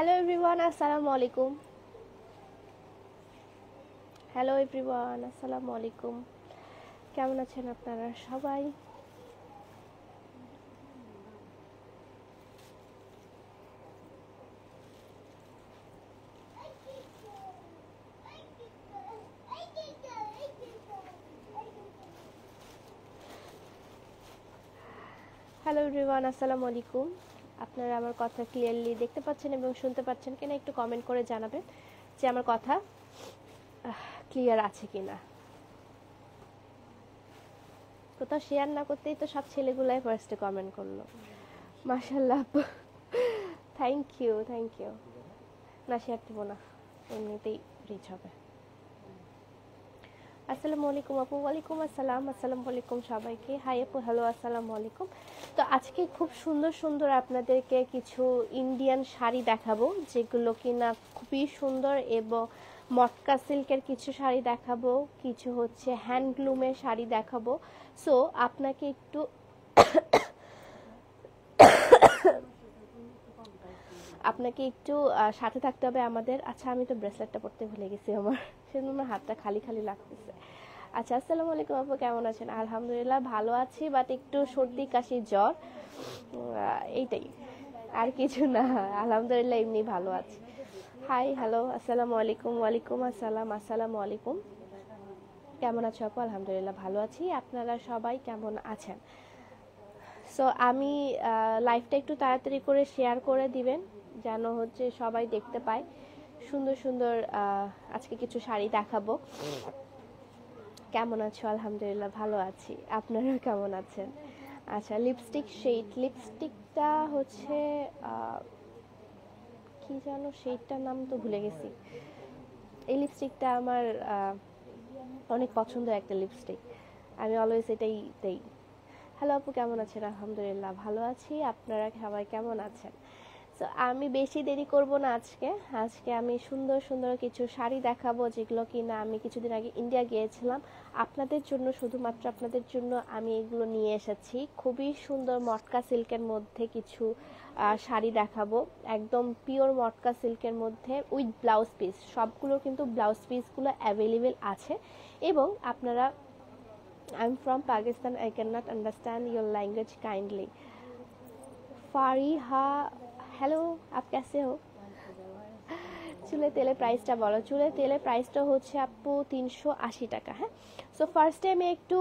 Hello everyone, আসসালামু আলাইকুম। Hello everyone, আসসালামু আলাইকুম। কেমন আছেন আপনারা সবাই? হ্যালো এভরিওয়ান, আসসালামু আলাইকুম। আপনারা আমার কথা ক্লিয়ারলি দেখতে পাচ্ছেন এবং শুনতে পাচ্ছেন কিনা একটু কমেন্ট করে জানাবেন যে আমার কথা ক্লিয়ার আছে কিনা। কোথাও শেয়ার না করতেই তো সব ছেলেগুলাই ফার্স্টে কমেন্ট করলো। মাশাআল্লাহ, থ্যাংক ইউ। না, শেয়ার দেবো না, এমনিতেই রিচ হবে। আসসালামু আলাইকুম আপু। ওয়ালাইকুম আসসালাম। আসসালামু আলাইকুম সবাইকে। হাই আপু, হ্যালো, আসসালামু আলাইকুম। তো আজকে খুব সুন্দর সুন্দর আপনাদেরকে কিছু ইন্ডিয়ান শাড়ি দেখাবো, যেগুলো কিনা খুবই সুন্দর, এবং মটকা সিল্কের কিছু শাড়ি দেখাবো, কিছু হচ্ছে হ্যান্ডলুমের শাড়ি দেখাবো। সো আপনাকে একটু সাথে থাকতে হবে আমাদের। আচ্ছা, আমি তো ব্রেসলেটটা পরতে ভুলে গেছি, সেজন্য আমার হাতটা খালি খালি লাগতেছে। আচ্ছা, আসসালামু আলাইকুম আপু, কেমন আছেন? আলহামদুলিল্লাহ ভালো আছি, বাট একটু সর্দি কাশি জ্বর, এইটাই, আর কিছু না। আলহামদুলিল্লাহ এমনি ভালো আছি। হাই, হ্যালো, আসসালামু আলাইকুম। ওয়ালাইকুম আসসালাম। আসসালামু আলাইকুম। কেমন আছো আপু? আলহামদুলিল্লাহ ভালো আছি। আপনারা সবাই কেমন আছেন? সো আমি লাইভটা একটু তাড়াতাড়ি করে শেয়ার করে দিবেন, যেন হচ্ছে সবাই দেখতে পায়। সুন্দর সুন্দর আজকে কিছু শাড়ি দেখাবো। কেমন আছো? আলহামদুলিল্লাহ ভালো আছি। আপনারা কেমন আছেন? আচ্ছা, লিপস্টিকটা হচ্ছে কি জানো, শেডটার নাম তো ভুলে গেছি। এই লিপস্টিকটা আমার অনেক পছন্দের একটা লিপস্টিক, আমি অলওয়েজ এটাই দেই। হ্যালো আপু, কেমন আছেন? আলহামদুলিল্লাহ ভালো আছি। আপনারা সবাই কেমন আছেন? সো আমি বেশি দেরি করব না। আজকে আমি সুন্দর সুন্দর কিছু শাড়ি দেখাবো, যেগুলো কিনা আমি কিছুদিন আগে ইন্ডিয়া গিয়েছিলাম। আপনাদের জন্য, শুধুমাত্র আপনাদের জন্য আমি এগুলো নিয়ে এসেছি। খুবই সুন্দর মটকা সিল্কের মধ্যে কিছু শাড়ি দেখাবো, একদম পিওর মটকা সিল্কের মধ্যে উইথ ব্লাউজ পিস। সবগুলো কিন্তু ব্লাউজ পিসগুলো অ্যাভেলেবেল আছে। এবং আপনারা, I'm from Pakistan. I cannot understand your language kindly. Fariha, hello, up कैसे हो? চুলের তেলের প্রাইসটা বলো। চুলের তেলের প্রাইসটা হচ্ছে আপু 380 টাকা। হ্যাঁ, সো ফার্স্টে আমি একটু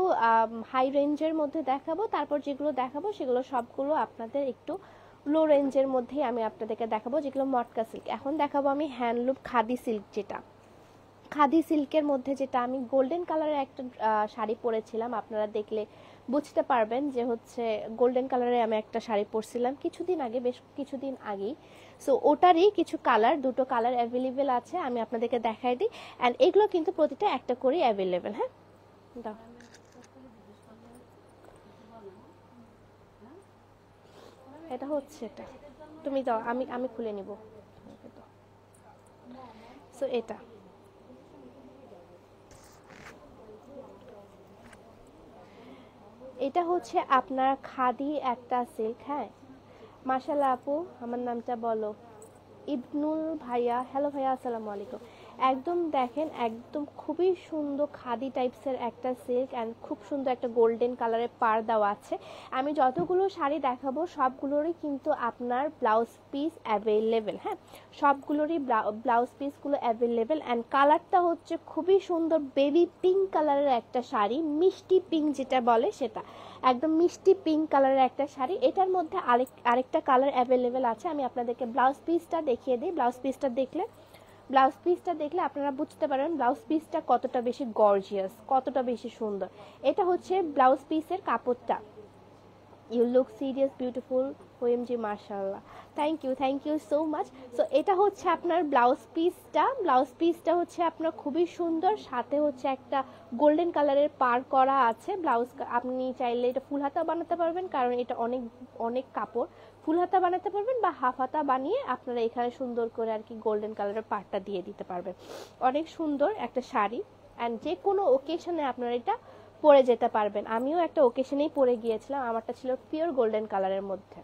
হাই রেঞ্জের মধ্যে দেখাবো, তারপর যেগুলো দেখাবো সেগুলো সবগুলো আপনাদের একটু লো রেঞ্জের মধ্যেই আমি আপনাদেরকে দেখাবো, যেগুলো মটকা সিল্ক। এখন দেখাবো আমি হ্যান্ডলুম খাদি সিল্ক, খাদি সিল্কের মধ্যে যেটা আমি গোল্ডেন কালারের একটা শাড়ি পরেছিলাম। আপনারা দেখলে বুঝতে পারবেন যে হচ্ছে গোল্ডেন কালারের আমি একটা শাড়ি পরছিলাম কিছুদিন আগে, বেশ কিছুদিন আগেই। সো ওটারই কিছু কালার, দুটো কালার অ্যাভেলেবেল আছে, আমি আপনাদেরকে দেখাই দিই। অ্যান্ড এগুলো কিন্তু প্রতিটা একটা করেই অ্যাভেলেবেল। হ্যাঁ, দাও, এটা হচ্ছে, এটা তুমি দাও, আমি আমি খুলে নিব। সো এটা হচ্ছে আপনার খাদি একটা সিল্ক। হ্যাঁ, মাশাআল্লাহ আপু, আমার নামটা বলো। ইবনুল ভাইয়া, হ্যালো ভাইয়া, আসসালামু আলাইকুম। একদম দেখেন, একদম খুবই সুন্দর খাদি টাইপসের একটা সিল্ক, অ্যান্ড খুব সুন্দর একটা গোল্ডেন কালারের পার দেওয়া আছে। আমি যতগুলো শাড়ি দেখাবো সবগুলোরই কিন্তু আপনার ব্লাউজ পিস অ্যাভেলেবেল। হ্যাঁ, সবগুলোরই ব্লাউজ পিসগুলো অ্যাভেলেবেল। অ্যান্ড কালারটা হচ্ছে খুবই সুন্দর, বেবি পিঙ্ক কালারের একটা শাড়ি, মিষ্টি পিঙ্ক যেটা বলে সেটা, একদম মিষ্টি পিঙ্ক কালারের একটা শাড়ি। এটার মধ্যে আরেকটা কালার অ্যাভেলেবেল আছে, আমি আপনাদেরকে ব্লাউজ পিসটা দেখিয়ে দিই। ব্লাউজ পিসটা দেখলে আপনারা বুঝতে পারেন ব্লাউজ পিসটা কতটা বেশি গর্জিয়াস, কতটা বেশি সুন্দর। এটা হচ্ছে ব্লাউজ পিসের কাপড়টা। You look serious beautiful, OMG, মাশাআল্লাহ, thank you so much. So এটা হচ্ছে আপনার ব্লাউজ পিসটা হচ্ছে আপনার খুবই সুন্দর, সাথে হচ্ছে একটা গোল্ডেন কালারের পার করা আছে ব্লাউজ। আপনি চাইলে এটা ফুল হাতা বানাতে পারবেন, কারণ এটা অনেক অনেক কাপড়। ফুল হাতা বানাতে পারবেন বা হাফ হাতা বানিয়ে আপনারা এখানে সুন্দর করে আর কি গোল্ডেন কালারের পাড়টা দিয়ে দিতে পারবেন। অনেক সুন্দর একটা শাড়ি, অ্যান্ড যে কোনো ওকেশনে আপনারা এটা পরে যেতে পারবেন। আমিও একটা ওকেশনেই পরে গিয়েছিলাম, আমারটা ছিল পিওর গোল্ডেন কালারের মধ্যে।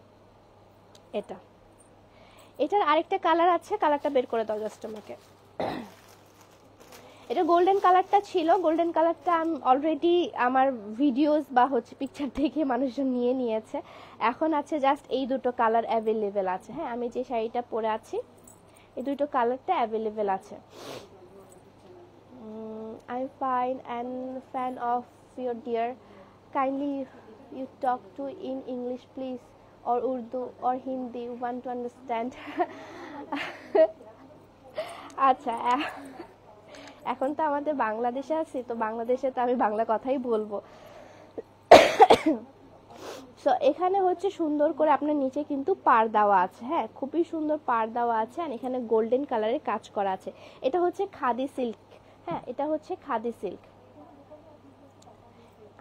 এটা এটার আরেকটা কালার আছে, কালারটা বের করে দাও জাস্ট আমাকে। এটা গোল্ডেন কালারটা ছিল, গোল্ডেন কালারটা অলরেডি আমার ভিডিওস বা হচ্ছে পিকচার দেখে মানুষজন নিয়ে নিয়েছে। এখন আছে জাস্ট এই দুটো কালার অ্যাভেলেবেল আছে। হ্যাঁ, আমি যে শাড়িটা পরে আছি এই দুটো কালারটা অ্যাভেলেবেল আছে। I'm fine and fan of your dear. Kindly you talk to in English please, or Urdu or Hindi, want to understand. আচ্ছা, এখন তো আমাদের বাংলাদেশে আছি, তো বাংলাদেশে তো আমি বাংলা কথাই বলবো। সো এখানে হচ্ছে সুন্দর করে আপনার নিচে কিন্তু পার দেওয়া আছে। হ্যাঁ, খুবই সুন্দর পার দেওয়া আছে, আর এখানে গোল্ডেন কালারের কাজ করা আছে। এটা হচ্ছে খাদি সিল্ক। হ্যাঁ, এটা হচ্ছে খাদি সিল্ক।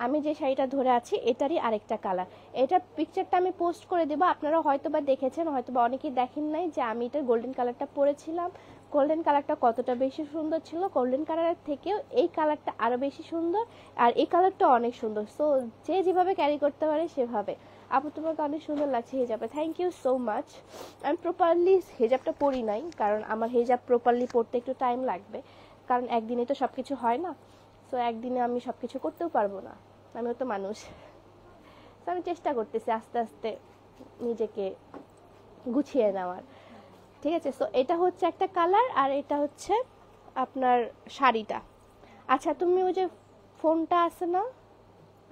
আমি যে শাড়িটা ধরে আছি এটারই আরেকটা কালার। এটার পিকচারটা আমি পোস্ট করে দেবো, আপনারা হয়তো বা দেখেছেন, হয়তো বা অনেকেই দেখেন নাই যে আমি এটার গোল্ডেন কালারটা পরেছিলাম। গোল্ডেন কালারটা কতটা বেশি সুন্দর ছিল, গোল্ডেন কালারের থেকেও এই কালারটা আরও বেশি সুন্দর, আর এই কালারটা অনেক সুন্দর। সো যে যেভাবে ক্যারি করতে পারে সেভাবে। আপু তোমাকে অনেক সুন্দর লাগছে হিজাবে, থ্যাংক ইউ সো মাচ। আমি প্রপারলি হিজাবটা পরি নাই, কারণ আমার হিজাব প্রপারলি পরতে একটু টাইম লাগবে, কারণ একদিনে তো সব কিছু হয় না। সো একদিনে আমি সব কিছু করতেও পারবো না, আমিও তো মানুষ। তো আমি চেষ্টা করতেছি আস্তে আস্তে নিজেকে গুছিয়ে নেওয়ার। ঠিক আছে, সো এটা হচ্ছে একটা কালার, আর এটা হচ্ছে আপনার শাড়িটা। আচ্ছা, তুমি ওই যে ফোনটা আছে না,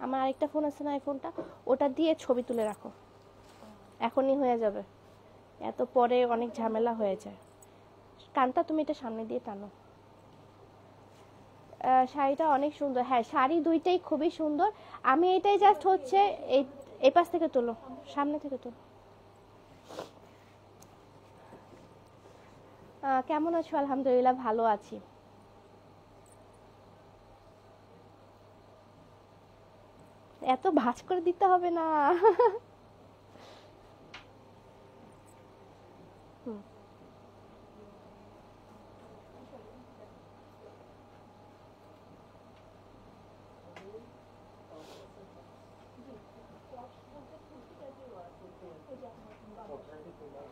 আমার আরেকটা ফোন আছে না, এই ফোনটা, ওটা দিয়ে ছবি তুলে রাখো, এখনই হয়ে যাবে, এত পরে অনেক ঝামেলা হয়ে যায়। কানটা তুমি এটা সামনে দিয়ে টানো। শাড়িটা অনেক সুন্দর। হ্যাঁ, শাড়ি দুইটাই খুবই সুন্দর। আমি এটাই জাস্ট হচ্ছে এই পাশ থেকে তোলো, সামনে থেকে তোলো। কেমন আছো? আলহামদুলিল্লাহ ভালো আছি। এত ভাঁজ করে দিতে হবে না।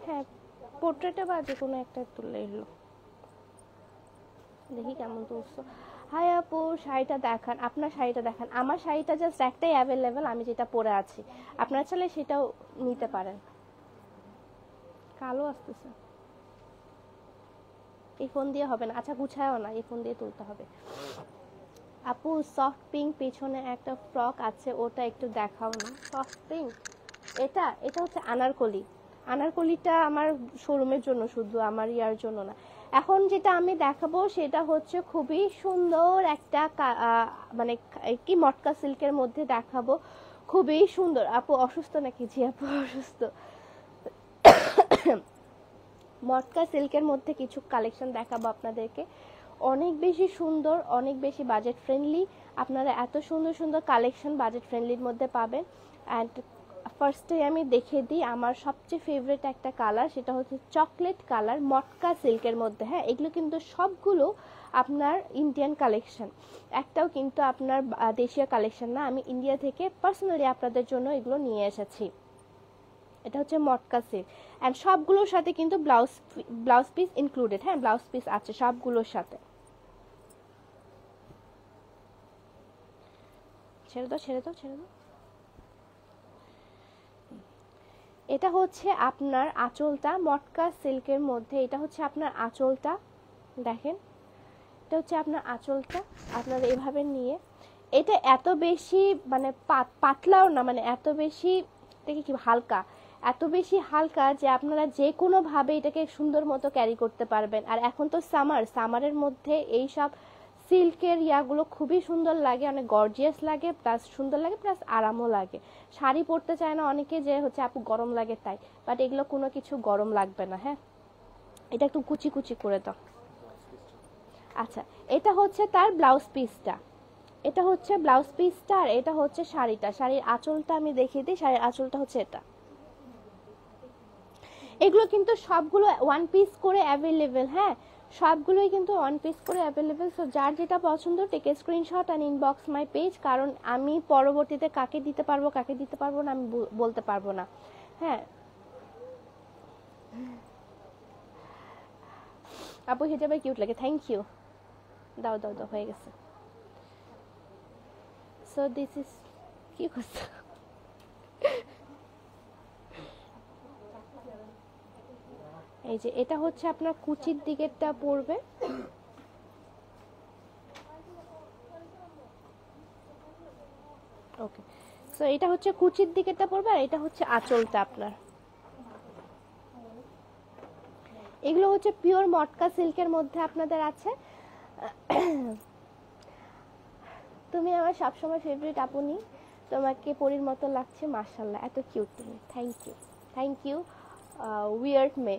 হ্যাঁ, পোর্ট্রেটে বা যে কোনো একটা তুললে এলো, দেখি কেমন তুলছো। হাই আপু, শাড়িটা দেখান, আপনার শাড়িটা দেখান। আমার শাড়িটা জাস্ট একটাই অ্যাভেলেবেল, আমি যেটা পরে আছি। আপনারা চাইলে সেটাও নিতে পারেন। কালো আসতেছে, এই ফোন দিয়ে হবে না। আচ্ছা, গুছায়ও না, এই ফোন দিয়ে তুলতে হবে। আপু সফট পিঙ্ক পেছনে একটা ফ্রক আছে, ওটা একটু দেখাও না। সফট পিঙ্ক, এটা এটা হচ্ছে আনারকলি। আনারকলিটা আমার শোরুমের জন্য, শুধু আমার ইয়ার জন্য না। এখন যেটা আমি দেখাবো সেটা হচ্ছে খুবই সুন্দর একটা মানে কি মটকা সিল্কের মধ্যে দেখাবো, খুবই সুন্দর। আপু অসুস্থ নাকি? জি আপু অসুস্থ। মটকা সিল্কের মধ্যে কিছু কালেকশন দেখাবো আপনাদেরকে, অনেক বেশি সুন্দর, অনেক বেশি বাজেট ফ্রেন্ডলি। আপনারা এত সুন্দর সুন্দর কালেকশন বাজেট ফ্রেন্ডলির মধ্যে পাবেন। অ্যান্ড ফার্স্টে আমি দেখিয়ে দিই আমার সবচেয়ে ফেভারিট একটা কালার, সেটা হচ্ছে চকলেট কালার মটকা সিল্কের মধ্যে। হ্যাঁ, এগুলো কিন্তু সবগুলো আপনার ইন্ডিয়ান কালেকশন, একটাও কিন্তু আপনার দেশীয় কালেকশন না। আমি ইন্ডিয়া থেকে পার্সোনালি আপনাদের জন্য এগুলো নিয়ে এসেছি। এটা হচ্ছে মটকা সিল্ক, অ্যান্ড সবগুলোর সাথে কিন্তু ব্লাউজ পিস ইনক্লুডেড। হ্যাঁ, ব্লাউজ পিস আছে সবগুলোর সাথে। ছেড়ে দাও, ছেড়ে দাও, ছেড়ে দাও। এটা হচ্ছে আপনার আঁচলটা মটকা সিল্কের মধ্যে, এটা হচ্ছে আপনার আঁচলটা, দেখেন এটা হচ্ছে আপনার আঁচলটা। আপনারা এভাবে নিয়ে, এটা এত বেশি মানে পাতলাও না, মানে এত বেশি, দেখি কি হালকা, এত বেশি হালকা যে আপনারা যে কোনোভাবে এটাকে সুন্দর মতো ক্যারি করতে পারবেন। আর এখন তো সামারের মধ্যে এই সব সিল্কের ইয়াগুলো খুবই সুন্দর লাগে, অনেক গর্জিয়াস লাগে, প্লাস সুন্দর লাগে, প্লাস আরামও লাগে। শাড়ি পরতে চায় না অনেকে, যে হচ্ছে আপু গরম লাগে তাই, বাট এগুলো কোনো কিছু গরম লাগবে না। হ্যাঁ, এটা একটু কুচি কুচি করে দাও। আচ্ছা, এটা হচ্ছে তার ব্লাউজ পিসটা, এটা হচ্ছে ব্লাউজ পিসটা, আর এটা হচ্ছে শাড়িটা। শাড়ির আঁচলটা আমি দেখিয়ে দিই, শাড়ির আঁচলটা হচ্ছে এটা। এগুলো কিন্তু সবগুলো ওয়ান পিস করে অ্যাভেলেবেল। হ্যাঁ, সবগুলোই কিন্তু ওয়ান পিস করে অ্যাভেলেবেল। সো যার যেটা পছন্দ take a screenshot and inbox my page, কারণ আমি পরবর্তীতে কাকে দিতে পারবো কাকে দিতে পারবো না আমি বলতে পারবো না। হ্যাঁ, আপু হিজাবে কিউট লাগে, থ্যাংক ইউ। দাও দাও দাও, হয়ে গেছে। সো দিস ইজ, কি করছো? এই যে এটা হচ্ছে আপনার কুচির দিকেরটা পড়বে, ওকে। সো এটা হচ্ছে কুচির দিকেরটা পড়বে, আর এটা হচ্ছে আঁচলটা আপনার। এগুলো হচ্ছে পিওর মটকা সিল্কের মধ্যে আপনাদের আছে। তুমি আমার সবসময় ফেভারিট আপুনি, তোমাকে পরীর মতো লাগছে, মাশাআল্লাহ, এত কিউট তুমি, থ্যাংক ইউ, থ্যাংক ইউ। উইয়ার্ড মে,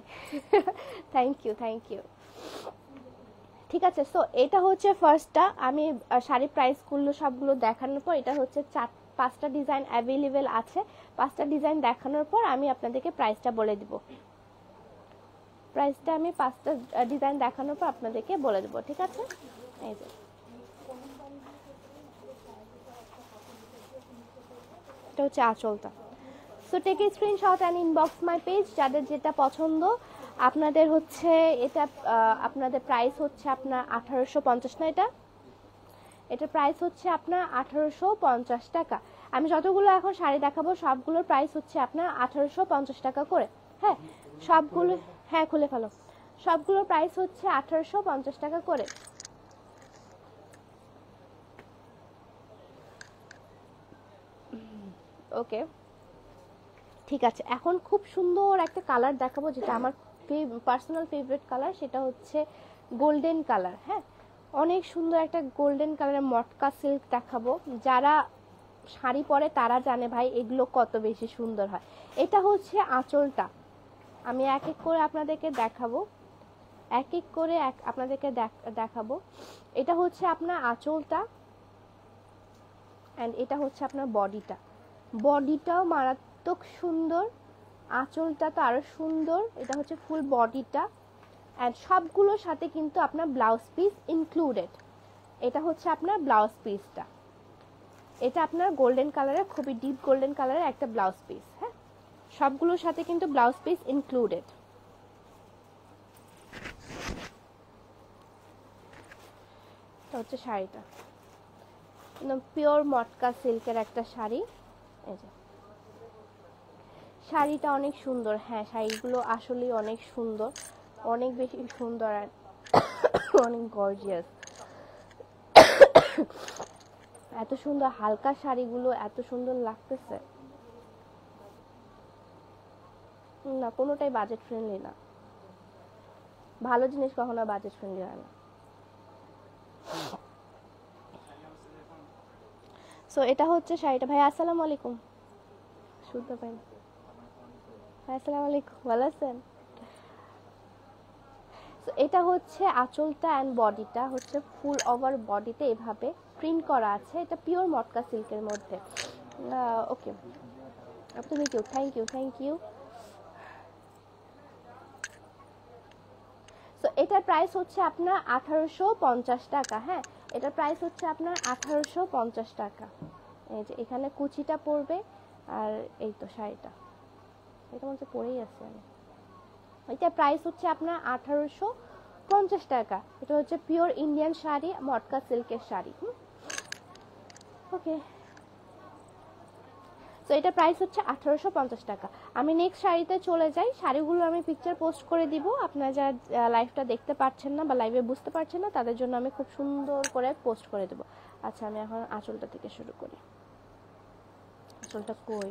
থ্যাংক ইউ, থ্যাংক ইউ। ঠিক আছে, সো এটা হচ্ছে ফার্স্টটা। আমি শাড়ি প্রাইসগুলো সবগুলো দেখানোর পর, এটা হচ্ছে 5টা ডিজাইন অ্যাভেলেবেল আছে। 5টা ডিজাইন দেখানোর পর আমি আপনাদেরকে প্রাইসটা বলে দিব। প্রাইসটা আমি 5টা ডিজাইন দেখানোর পর আপনাদেরকে বলে দেবো, ঠিক আছে? এই যে এটা হচ্ছে আঁচলটা। So take a screenshot and inbox my page, যাদের যেটা পছন্দ। আপনাদের হচ্ছে এটা আপনাদের প্রাইস হচ্ছে আপনার 1850 না, এটার প্রাইস হচ্ছে আপনার 1850 টাকা। আমি যতগুলো এখন শাড়ি দেখাবো সবগুলোর প্রাইস হচ্ছে আপনার 1850 টাকা করে। হ্যাঁ, সবগুলো, হ্যাঁ খুলে ফেলো, সবগুলোর প্রাইস হচ্ছে 1850 টাকা করে। ওকে, ঠিক আছে। এখন খুব সুন্দর একটা কালার দেখাবো, যেটা আমার পার্সোনাল ফেভারিট কালার, সেটা হচ্ছে গোল্ডেন কালার। হ্যাঁ, অনেক সুন্দর একটা গোল্ডেন কালারের মটকা সিল্ক দেখাবো। যারা শাড়ি পরে তারা জানে ভাই এগুলো কত বেশি সুন্দর হয়। এটা হচ্ছে আঁচলটা, আমি এক এক করে আপনাদেরকে দেখাবো, এক এক করে আপনাদেরকে দেখাবো। এটা হচ্ছে আপনার আঁচলটা, অ্যান্ড এটা হচ্ছে আপনার বডিটা। বডিটাও মারাত্মক সুন্দর, আঁচলটা তো আরো সুন্দর। এটা হচ্ছে ফুল বডিটা, অ্যান্ড সবগুলোর সাথে কিন্তু আপনার ব্লাউজ পিস ইনক্লুডেড। এটা হচ্ছে আপনার ব্লাউজ পিসটা, এটা আপনার গোল্ডেন কালারের, খুবই ডিপ গোল্ডেন কালারের একটা ব্লাউজ পিস। হ্যাঁ, সবগুলোর সাথে কিন্তু ব্লাউজ পিস ইনক্লুডেড। এটা হচ্ছে শাড়িটা, একদম পিওর মটকা সিল্কের একটা শাড়ি। এই যে শাড়িটা অনেক সুন্দর। হ্যাঁ, শাড়িগুলো আসলেই অনেক সুন্দর, অনেক বেশি সুন্দর, আর অনেক গর্জিয়াস। এত সুন্দর হালকা শাড়িগুলো এত সুন্দর লাগতেছে না, কোনোটাই বাজেট ফ্রেন্ডলি না। ভালো জিনিস কখনো বাজেট ফ্রেন্ডলি হয় না। সো এটা হচ্ছে শাড়িটা। ভাই আসসালামু আলাইকুম, শুনতে পাই না। ভাই আসসালামু আলাইকুম, ভালো আছেন? সো এটা হচ্ছে আঁচলটা, অ্যান্ড বডিটা হচ্ছে ফুল ওভার বডিতে এভাবে প্রিন্ট করা আছে। এটা পিওর মটকা সিল্কের মধ্যে। ওকে, তুমি কেউ, thank you, thank you. So এটার প্রাইস হচ্ছে আপনার 1850 টাকা। হ্যাঁ, এটার প্রাইস হচ্ছে আপনার 1850 টাকা। এই যে এখানে কুচিটা পড়বে, আর এই তো শাড়িটা, এটা মধ্যে পরেই আছে আমি। এটার প্রাইস হচ্ছে আপনার 1850 টাকা। এটা হচ্ছে পিওর ইন্ডিয়ান শাড়ি, মটকা সিল্কের শাড়ি। ওকে, তো এটা প্রাইস হচ্ছে 1850 টাকা। আমি নেক্সট শাড়িতে চলে যাই। শাড়িগুলো আমি পিকচার পোস্ট করে দিব, আপনারা যারা লাইভটা দেখতে পাচ্ছেন না বা লাইভে বুঝতে পারছেন না তাদের জন্য আমি খুব সুন্দর করে পোস্ট করে দেব। আচ্ছা, আমি এখন আঁচলটা থেকে শুরু করি। আঁচলটা কই?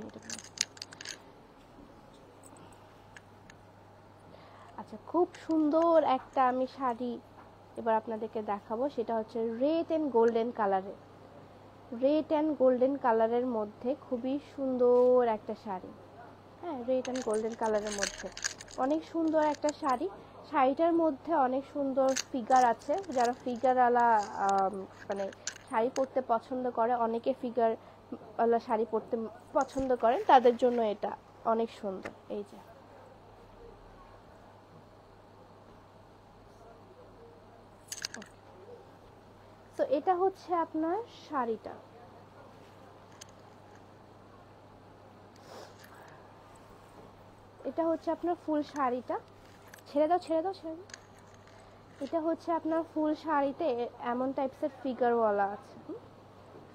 আচ্ছা, খুব সুন্দর একটা আমি শাড়ি এবার আপনাদেরকে দেখাবো, সেটা হচ্ছে রেড অ্যান্ড গোল্ডেন কালারের। রেড অ্যান্ড গোল্ডেন কালারের মধ্যে খুবই সুন্দর একটা শাড়ি। হ্যাঁ, রেড অ্যান্ড গোল্ডেন কালারের মধ্যে অনেক সুন্দর একটা শাড়ি। শাড়িটার মধ্যে অনেক সুন্দর ফিগার আছে। যারা ফিগারওয়ালা মানে শাড়ি পরতে পছন্দ করে, অনেকে ফিগারওয়ালা শাড়ি পরতে পছন্দ করেন, তাদের জন্য এটা অনেক সুন্দর। এই যে তো এটা হচ্ছে আপনার শাড়িটা। এটা হচ্ছে আপনার ফুল শাড়িটা। ছেড়ে দাও, ছেড়ে দাও, ছেড়ে দাও। এটা হচ্ছে আপনার ফুল শাড়িতে এমন টাইপসের ফিগারওয়ালা আছে,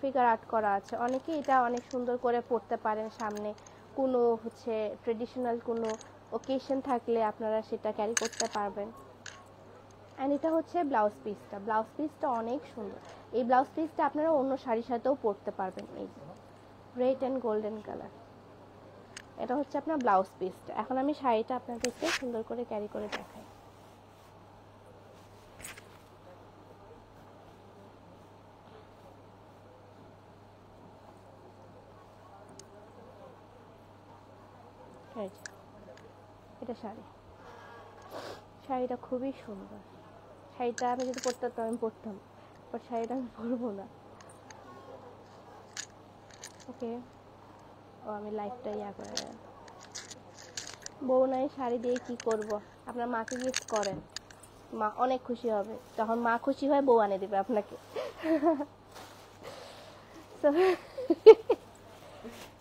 ফিগার আর্ট করা আছে। অনেকে এটা অনেক সুন্দর করে পরতে পারেন, সামনে কোনো হচ্ছে ট্রেডিশনাল কোনো ওকেশন থাকলে আপনারা সেটা ক্যারি করতে পারবেন। অ্যান্ড এটা হচ্ছে ব্লাউজ পিসটা, ব্লাউজ পিসটা অনেক সুন্দর। এই ব্লাউজ পিসটা আপনারা অন্য শাড়ির সাথেও পরতে পারবেন। এই রেড অ্যান্ড গোল্ডেন কালার, এটা হচ্ছে আপনার ব্লাউজ পিসটা। এখন আমি শাড়িটা আপনাদেরকে সুন্দর করে ক্যারি করে দেখাই। এটা শাড়িটা খুবই সুন্দর। শাড়িটা আমি যদি পরতাম তো আমি পরতাম, বাট শাড়িটা আমি পরবো না। ওকে, ও আমি লাইফটা করে বউ নাই শাড়ি দিয়ে কি করব? আপনার মাকে গিফট করেন, মা অনেক খুশি হবে। তখন মা খুশি হয়, বউ আনে দেবে আপনাকে।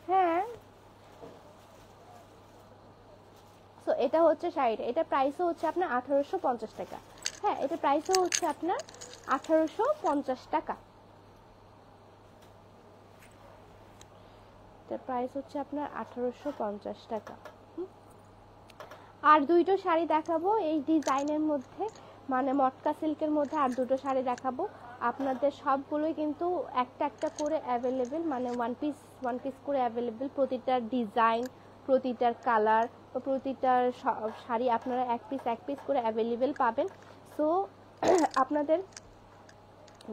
হ্যাঁ, সো এটা হচ্ছে শাড়িটা। এটা প্রাইসও হচ্ছে আপনার 1850 টাকা। হ্যাঁ, এটা প্রাইসও হচ্ছে আপনার 1850 টাকা। এটা প্রাইস হচ্ছে আপনার 1850 টাকা। আর দুইটো শাড়ি দেখাবো এই ডিজাইনের মধ্যে, মানে মটকা সিল্কের মধ্যে আর দুটো শাড়ি দেখাবো আপনাদের। সবগুলোই কিন্তু একটা একটা করে অ্যাভেলেবেল, মানে ওয়ান পিস করে অ্যাভেলেবেল। প্রতিটার ডিজাইন, প্রতিটার কালার, প্রতিটার শাড়ি আপনারা এক পিস করে অ্যাভেলেবেল পাবেন। সো আপনাদের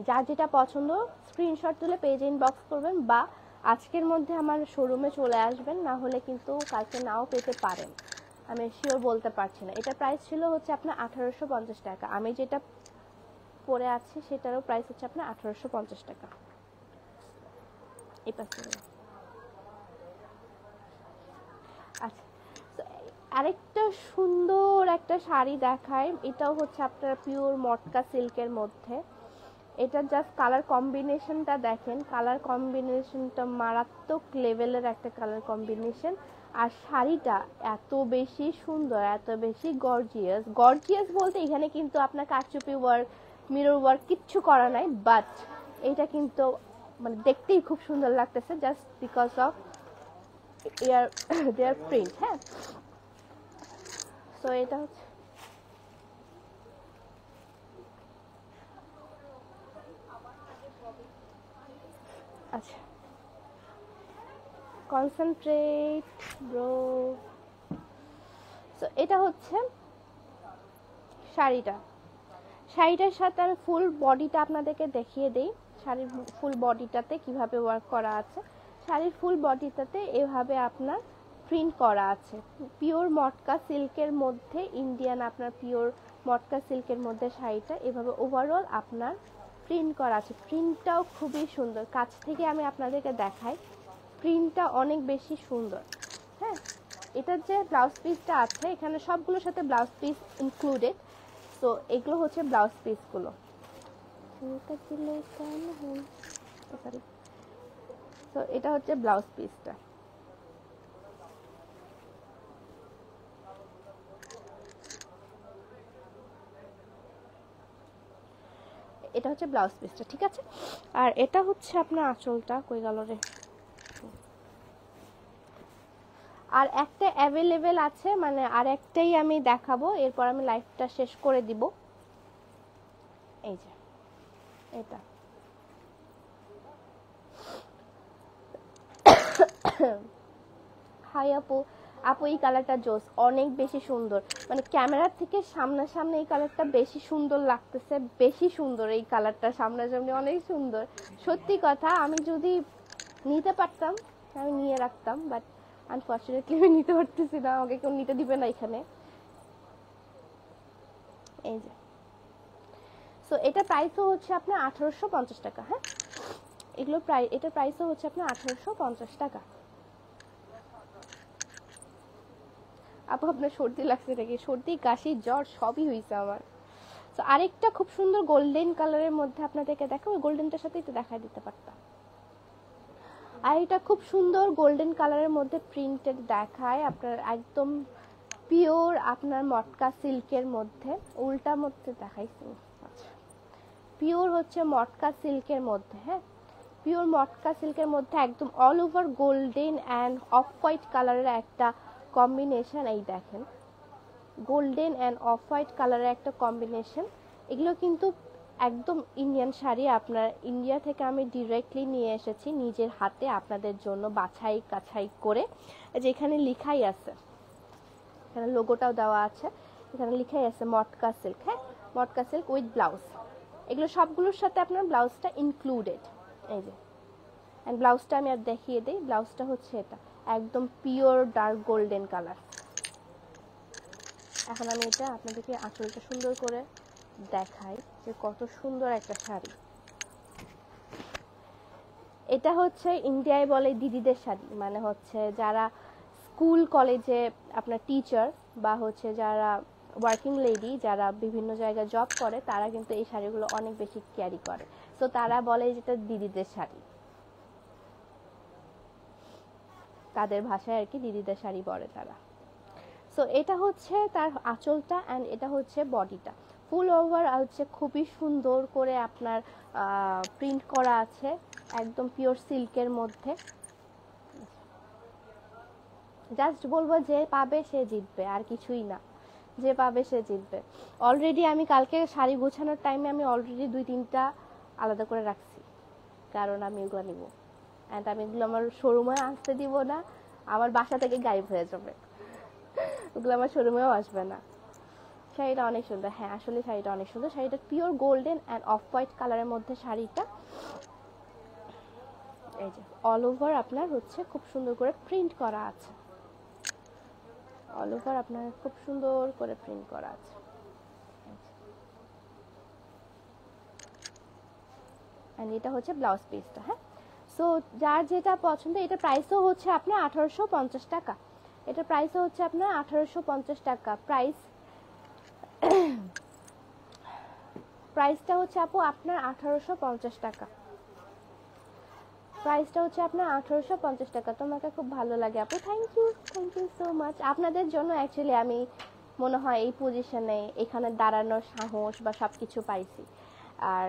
যার যেটা পছন্দ স্ক্রিনশট তুলে পেজে ইনবক্স করবেন, বা আজকের মধ্যে আমার শোরুমে চলে আসবেন, না হলে কিন্তু কালকে নাও পেতে পারেন, আমি শিওর বলতে পারছি না। এটা প্রাইস ছিল হচ্ছে আপনার 1850 টাকা। আমি যেটা পরে আছি সেটারও প্রাইস হচ্ছে আপনার 1850 টাকা। এই পাশে আচ্ছা, আরেকটা সুন্দর একটা শাড়ি দেখায়। এটাও হচ্ছে আপনার পিওর মটকা সিল্কের মধ্যে। এটা জাস্ট কালার কম্বিনেশনটা দেখেন, কালার কম্বিনেশনটা মারাত্মক লেভেলের একটা কালার কম্বিনেশন। আর শাড়িটা এত বেশি সুন্দর, এত বেশি গর্জিয়াস বলতে এখানে কিন্তু আপনার কারচুপি ওয়ার্ক, মিরর ওয়ার্ক কিচ্ছু করা নাই, বাট এটা কিন্তু মানে দেখতেই খুব সুন্দর লাগতেছে, just because of their print. হ্যাঁ, সো এটা হচ্ছে আচ্ছা, কনসেন্ট্রেট ব্রো। সো এটা হচ্ছে শাড়িটার সাথে আমি ফুল বডিটা আপনাদেরকে দেখিয়ে দেই। শাড়ির ফুল বডিটাতে কিভাবে ওয়ার্ক করা আছে। শাড়ির ফুল বডিটাতে এভাবে আপনার প্রিন্ট করা আছে, পিওর মটকা সিল্কের মধ্যে, ইন্ডিয়ান আপনার পিওর মটকা সিল্কের মধ্যে শাড়িটা এভাবে ওভারঅল আপনার প্রিন্ট করা আছে। প্রিন্টটাও খুবই সুন্দর, কাছ থেকে আমি আপনাদেরকে দেখাই, প্রিন্টটা অনেক বেশি সুন্দর। হ্যাঁ, এটার যে ব্লাউজ পিসটা আছে এখানে সবগুলোর সাথে ব্লাউজ পিস ইনক্লুডেড। তো এগুলো হচ্ছে ব্লাউজ পিসগুলো। তো এটা হচ্ছে ব্লাউজ পিসটা। এটা হচ্ছে ব্লাউজ পিসটা, ঠিক আছে। আর এটা হচ্ছে আপনার আঁচলটা, কই গেল রে। আর একটা অ্যাভেলেবেল আছে, মানে আর একটাই আমি দেখাবো, এরপর আমি লাইভটা শেষ করে দিব। এই যে এটা হাই আপু, এই কালারটা জোস, অনেক বেশি সুন্দর, মানে ক্যামেরার থেকে সামনাসামনি এই কালারটা বেশি সুন্দর লাগতেছে, বেশি সুন্দর এই কালারটা সামনাসামনি, অনেক সুন্দর। সত্যি কথা, আমি যদি নিতে পারতাম আমি নিয়ে রাখতাম, বাট আনফর্চুনেটলি আমি নিতে পারতেছি না, আমাকে কেউ নিতে দিবে না এখানে। এই যে, সো এটা প্রাইসও হচ্ছে আপনার 1850 টাকা। হ্যাঁ, এগুলো এটার প্রাইসও হচ্ছে আপনার 1850 টাকা। আপু আপনার সর্দি লাগছে নাকি? সর্দি, কাশি, জ্বর সবই হয়েছে আমার। তো আরেকটা খুব সুন্দর গোল্ডেন কালারের মধ্যে আপনাদেরকে দেখাবো, গোল্ডেনটার সাথে একটু দেখাই দিতে পারতাম। আর এটা খুব সুন্দর গোল্ডেন কালারের মধ্যে প্রিন্টেড দেখায়, আপনার একদম পিওর আপনার মটকা সিল্কের মধ্যে, উল্টা মধ্যে দেখাইছি, আচ্ছা পিওর হচ্ছে মটকা সিল্কের মধ্যে, হ্যাঁ পিওর মটকা সিল্কের মধ্যে একদম all over golden and off white কালারের একটা কম্বিনেশন। এই দেখেন গোল্ডেন অ্যান্ড অফ হোয়াইট কালারের একটা কম্বিনেশন। এগুলো কিন্তু একদম ইন্ডিয়ান শাড়ি, আপনার ইন্ডিয়া থেকে আমি ডিরেক্টলি নিয়ে এসেছি নিজের হাতে আপনাদের জন্য বাছাই কাছাই করে। যেখানে লিখাই আছে, এখানে লোগোটাও দেওয়া আছে, এখানে লিখাই আছে মটকা সিল্ক, হ্যাঁ মটকা সিল্ক উইথ ব্লাউজ। এগুলো সবগুলোর সাথে আপনার ব্লাউজটা ইনক্লুডেড। এই যে অ্যান্ড ব্লাউজটা আমি আর দেখিয়ে দিই, ব্লাউজটা হচ্ছে এটা একদম পিওর ডার্ক গোল্ডেন কালার। এখন আমি এটা আপনাদেরকে আঁচলটা সুন্দর করে দেখাই যে কত সুন্দর একটা শাড়ি। এটা হচ্ছে ইন্ডিয়ায় বলে দিদিদের শাড়ি, মানে হচ্ছে যারা স্কুল কলেজে আপনার টিচার বা হচ্ছে যারা ওয়ার্কিং লেডি, যারা বিভিন্ন জায়গায় জব করে, তারা কিন্তু এই শাড়িগুলো অনেক বেশি ক্যারি করে। সো তারা বলে যেটা দিদিদের শাড়ি, তাদের ভাষায় আর কি দিদিদের শাড়ি বলে তারা। সো এটা হচ্ছে তার আঁচলটা অ্যান্ড এটা হচ্ছে বডিটা। ফুল ওভার হচ্ছে খুবই সুন্দর করে আপনার প্রিন্ট করা আছে একদম পিওর সিল্কের মধ্যে। জাস্ট বলবো যে পাবে সে জিতবে, আর কিছুই না, যে পাবে সে জিতবে। অলরেডি আমি কালকে শাড়ি গোছানোর টাইমে আমি অলরেডি 2-3টা আলাদা করে রাখছি, কারণ আমি এগুলো নিব অ্যান্ড আমি এগুলো আমার শোরুমে আসতে দিব না, আমার বাসা থেকে গায়েব হয়ে যাবে, ওগুলো আমার শোরুমেও আসবে না। শাড়িটা অনেক সুন্দর, হ্যাঁ আসলে শাড়িটা অনেক সুন্দর। শাড়িটা pure golden and off white কালারের মধ্যে শাড়িটা। এই যে অল ওভার আপনার হচ্ছে খুব সুন্দর করে প্রিন্ট করা আছে, অল ওভার আপনার খুব সুন্দর করে প্রিন্ট করা আছে। অ্যান্ড এটা হচ্ছে ব্লাউজ পিসটা, হ্যাঁ। সো যার যেটা পছন্দ, এটা প্রাইসও হচ্ছে আপনার 1850 টাকা, এটা প্রাইসও হচ্ছে আপনার 1850 টাকা প্রাইস। প্রাইসটা হচ্ছে আপু আপনার 1850 টাকা, প্রাইসটা হচ্ছে আপনার 1850 টাকা। তোমাকে খুব ভালো লাগে আপু, থ্যাংক ইউ সো মাচ। আপনাদের জন্য অ্যাকচুয়ালি আমি মনে হয় এই পজিশনে এখানে দাঁড়ানোর সাহস বা সব কিছু পাইছি, আর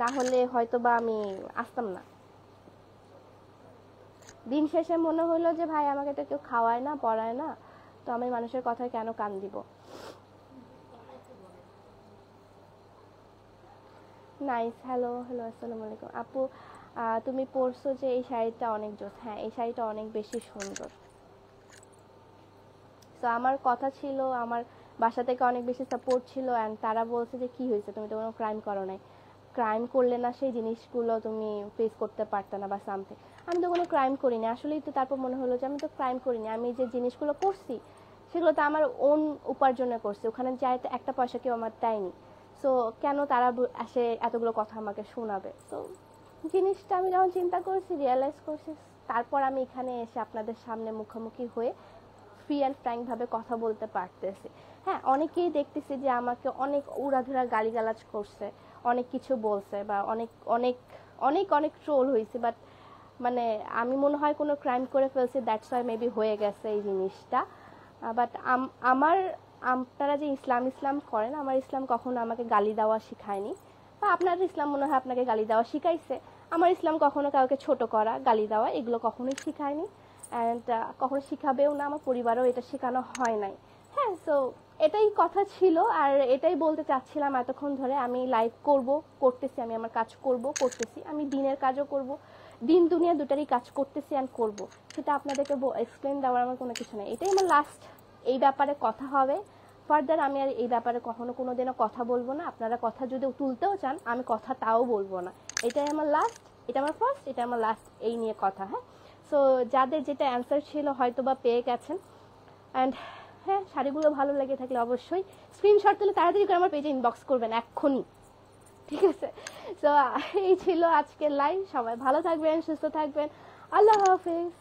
না হলে হয়তো বা আমি আসতাম না। দিন শেষে মনে হলো যে ভাই আমাকে তো কেউ খাওয়ায় না পড়ায় না, তো আমি মানুষের কথায় কেন কান দিব। নাইস, হ্যালো আসসালামু আলাইকুম আপু, তুমি পরছো যে এই শাড়িটা অনেক জোস, হ্যাঁ এই শাড়িটা অনেক বেশি সুন্দর। তো আমার কথা ছিল, আমার বাসা থেকে অনেক বেশি সাপোর্ট ছিল অ্যান্ড তারা বলছে যে কি হয়েছে, তুমি তো কোনো ক্রাইম করো নাই, ক্রাইম করলে না সেই জিনিসগুলো তুমি ফেস করতে পারতে না বা সামথিং। আমি তো কোনো ক্রাইম করিনি আসলেই, তো তারপর মনে হলো যে আমি তো ক্রাইম করিনি, আমি যে জিনিসগুলো করছি সেগুলো তো আমার ওন উপার্জনে করছি, ওখানে যাই একটা পয়সা কেউ আমার দেয়নি। সো কেন তারা এসে এতগুলো কথা আমাকে শোনাবে। তো জিনিসটা আমি যখন চিন্তা করছি, রিয়েলাইজ করছি, তারপর আমি এখানে এসে আপনাদের সামনে মুখোমুখি হয়ে ফ্রি অ্যান্ড ফ্র্যাঙ্ক ভাবে কথা বলতে পারতেছি। হ্যাঁ অনেকেই দেখতেছি যে আমাকে অনেক উড়াধুরা গালিগালাজ করছে, অনেক কিছু বলছে বা অনেক অনেক অনেক অনেক ট্রোল হয়েছে, বাট মানে আমি মনে হয় কোনো ক্রাইম করে ফেলছি, দ্যাটস ওয়াই মেবি হয়ে গেছে এই জিনিসটা। বাট আমার, আপনারা যে ইসলাম করেন, আমার ইসলাম কখনো আমাকে গালি দেওয়া শিখায়নি, বা আপনার ইসলাম মনে হয় আপনাকে গালি দেওয়া শিখাইছে। আমার ইসলাম কখনো কাউকে ছোট করা, গালি দেওয়া এগুলো কখনোই শিখায়নি অ্যান্ড কখনো শিখাবেও না, আমার পরিবারেও এটা শেখানো হয় নাই। হ্যাঁ সো এটাই কথা ছিল, আর এটাই বলতে চাচ্ছিলাম এতক্ষণ ধরে। আমি লাইভ করতেছি, আমি আমার কাজ করতেছি, আমি দিনের কাজও করব, দিন দুনিয়া দুটারই কাজ করতেছি অ্যান্ড করব, সেটা আপনাদেরকে এক্সপ্লেন দেওয়ার আমার কোনো কিছু নেই। এটাই আমার লাস্ট, এই ব্যাপারে কথা হবে ফার্দার, আমি আর এই ব্যাপারে কখনো কোনো দিনও কথা বলবো না। আপনারা কথা যদি তুলতেও চান আমি কথা তাও বলবো না, এটাই আমার লাস্ট, এটা আমার ফার্স্ট, এটা আমার লাস্ট, এই নিয়ে কথা। হ্যাঁ সো যাদের যেটা অ্যান্সার ছিল হয়তো বা পেয়ে গেছেন। অ্যান্ড হ্যাঁ শাড়িগুলো ভালো লেগে থাকলে অবশ্যই স্ক্রিনশট তুলে তাড়াতাড়ি করে আমার পেজে ইনবক্স করবেন এক্ষুনি, ঠিক আছে। সো এই ছিল আজকের লাইভ, সবাই ভালো থাকবেন, সুস্থ থাকবেন, আল্লাহ হাফেজ।